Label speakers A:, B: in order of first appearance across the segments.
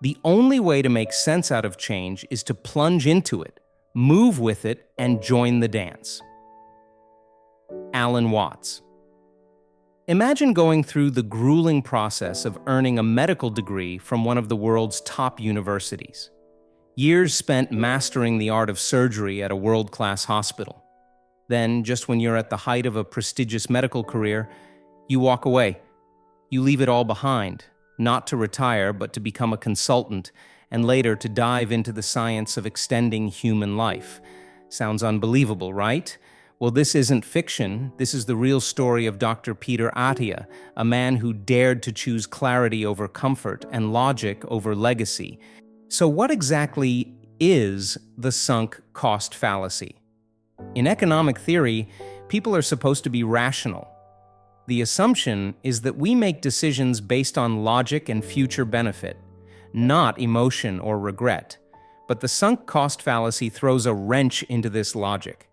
A: The only way to make sense out of change is to plunge into it, move with it, and join the dance. Alan Watts. Imagine going through the grueling process of earning a medical degree from one of the world's top universities. Years spent mastering the art of surgery at a world-class hospital. Then, just when you're at the height of a prestigious medical career, you walk away. You leave it all behind, not to retire, but to become a consultant, and later to dive into the science of extending human life. Sounds unbelievable, right? Well, this isn't fiction. This is the real story of Dr. Peter Attia, a man who dared to choose clarity over comfort and logic over legacy. So what exactly is the sunk cost fallacy? In economic theory, people are supposed to be rational. The assumption is that we make decisions based on logic and future benefit, not emotion or regret. But the sunk cost fallacy throws a wrench into this logic.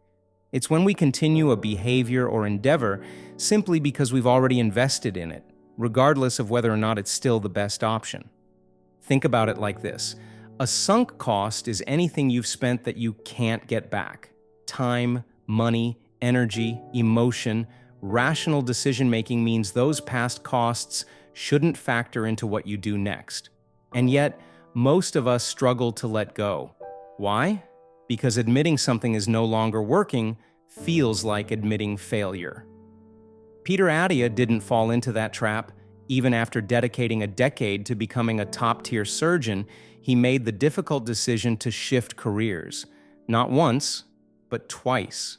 A: It's when we continue a behavior or endeavor simply because we've already invested in it, regardless of whether or not it's still the best option. Think about it like this. A sunk cost is anything you've spent that you can't get back. Time, money, energy, emotion. Rational decision-making means those past costs shouldn't factor into what you do next. And yet, most of us struggle to let go. Why? Because admitting something is no longer working feels like admitting failure. Peter Attia didn't fall into that trap. Even after dedicating a decade to becoming a top-tier surgeon, he made the difficult decision to shift careers. Not once, but twice.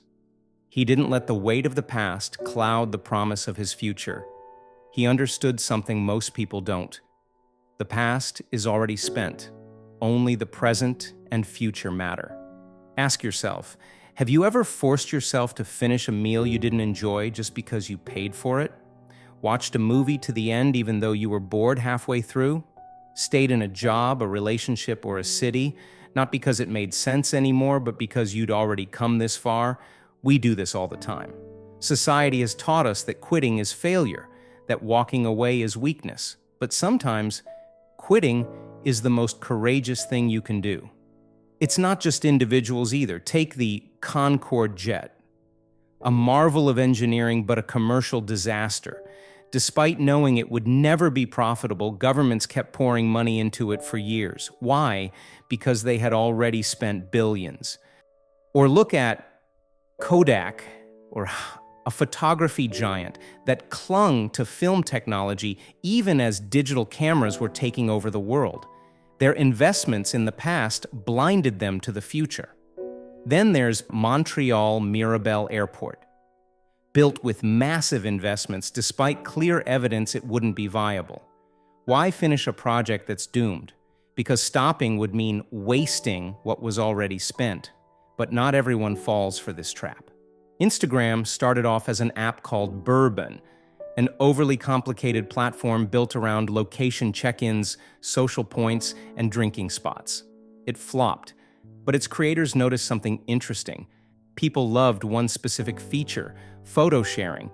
A: He didn't let the weight of the past cloud the promise of his future. He understood something most people don't. The past is already spent. Only the present and future matter. Ask yourself, have you ever forced yourself to finish a meal you didn't enjoy just because you paid for it? Watched a movie to the end even though you were bored halfway through? Stayed in a job, a relationship, or a city, not because it made sense anymore, but because you'd already come this far? We do this all the time. Society has taught us that quitting is failure, that walking away is weakness. But sometimes, quitting is the most courageous thing you can do. It's not just individuals either. Take the Concorde jet. A marvel of engineering, but a commercial disaster. Despite knowing it would never be profitable, governments kept pouring money into it for years. Why? Because they had already spent billions. Or look at Kodak, or a photography giant that clung to film technology even as digital cameras were taking over the world. Their investments in the past blinded them to the future. Then there's Montreal Mirabel Airport, built with massive investments despite clear evidence it wouldn't be viable. Why finish a project that's doomed? Because stopping would mean wasting what was already spent. But not everyone falls for this trap. Instagram started off as an app called Bourbon, an overly complicated platform built around location check-ins, social points, and drinking spots. It flopped, but its creators noticed something interesting. People loved one specific feature, photo sharing.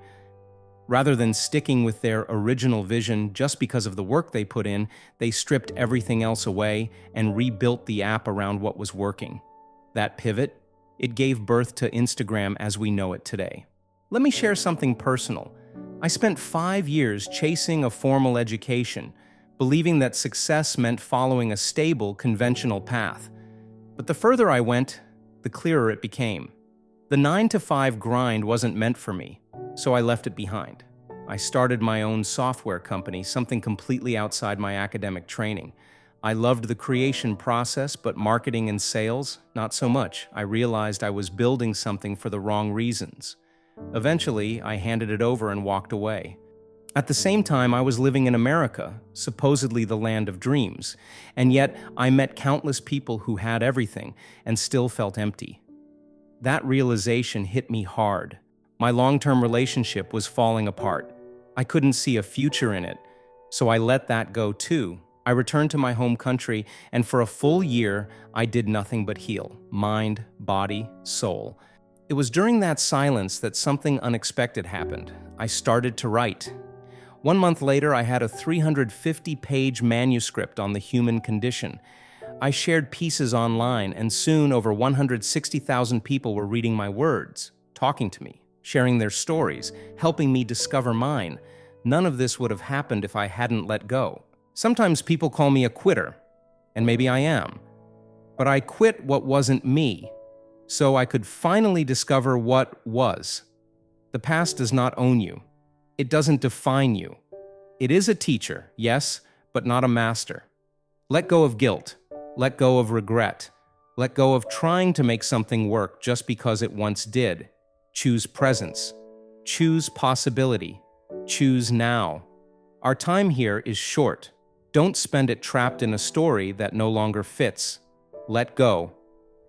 A: Rather than sticking with their original vision just because of the work they put in, they stripped everything else away and rebuilt the app around what was working. That pivot, it gave birth to Instagram as we know it today. Let me share something personal. I spent 5 years chasing a formal education, believing that success meant following a stable, conventional path. But the further I went, the clearer it became. The 9-to-5 grind wasn't meant for me, so I left it behind. I started my own software company, something completely outside my academic training. I loved the creation process, but marketing and sales, not so much. I realized I was building something for the wrong reasons. Eventually, I handed it over and walked away. At the same time, I was living in America, supposedly the land of dreams, and yet I met countless people who had everything and still felt empty. That realization hit me hard. My long-term relationship was falling apart. I couldn't see a future in it, so I let that go too. I returned to my home country, and for a full year, I did nothing but heal. Mind, body, soul. It was during that silence that something unexpected happened. I started to write. 1 month later, I had a 350-page manuscript on the human condition. I shared pieces online, and soon over 160,000 people were reading my words, talking to me, sharing their stories, helping me discover mine. None of this would have happened if I hadn't let go. Sometimes people call me a quitter, and maybe I am. But I quit what wasn't me, so I could finally discover what was. The past does not own you. It doesn't define you. It is a teacher, yes, but not a master. Let go of guilt. Let go of regret. Let go of trying to make something work just because it once did. Choose presence. Choose possibility. Choose now. Our time here is short. Don't spend it trapped in a story that no longer fits. Let go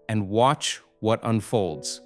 A: and watch what unfolds.